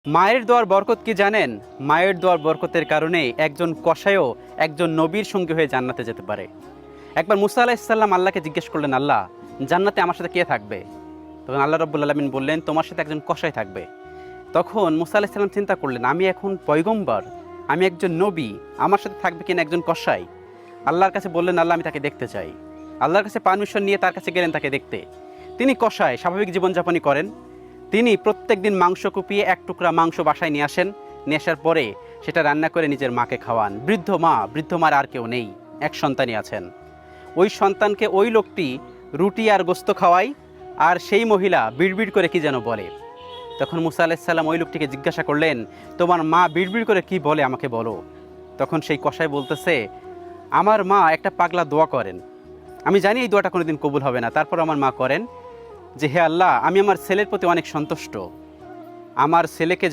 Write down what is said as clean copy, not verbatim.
মায়ের দোয়ার বরকত কি জানেন? মায়ের দোয়ার বরকতের কারণে একজন কসাইও একজন নবীর সঙ্গী হয়ে জান্নাতে যেতে পারে। একবার মুসা আলাইহিস সালাম আল্লাহকে জিজ্ঞেস করলেন, আল্লাহ, জান্নাতে আমার সাথে কে থাকবে? তখন আল্লাহ রাব্বুল আলামিন বললেন, তোমার সাথে একজন কসাই থাকবে। তখন মুসা আলাইহিস সালাম চিন্তা করলেন, আমি এখন পয়গম্বর, আমি একজন নবী, আমার সাথে থাকবে কিনা একজন কসাই? আল্লাহর কাছে বললেন, আল্লাহ, আমি তাকে দেখতে চাই। আল্লাহর কাছে পারমিশন নিয়ে তার কাছে গেলেন তাকে দেখতে। তিনি কসাই, স্বাভাবিক জীবনযাপনই করেন। তিনি প্রত্যেক দিন মাংস কুপিয়ে এক টুকরা মাংস বাসায় নিয়ে আসেন। নিয়ে আসার পরে সেটা রান্না করে নিজের মাকে খাওয়ান। বৃদ্ধ মার আর কেউ নেই, এক সন্তানই আছেন। ওই সন্তানকে ওই লোকটি রুটি আর গোস্ত খাওয়ায়, আর সেই মহিলা বিড়বিড় করে কি যেন বলে। তখন মুসা আলাইহিস সালাম ওই লোকটিকে জিজ্ঞাসা করলেন, তোমার মা বিড়বিড় করে কি বলে আমাকে বলো। তখন সেই কসাই বলতেছে, আমার মা একটা পাগলা দোয়া করেন, আমি জানি এই দোয়াটা কোনোদিন কবুল হবে না, তারপর আমার মা করেন যে, হে আল্লাহ, আমি আমার ছেলের প্রতি অনেক সন্তুষ্ট, আমার ছেলেকে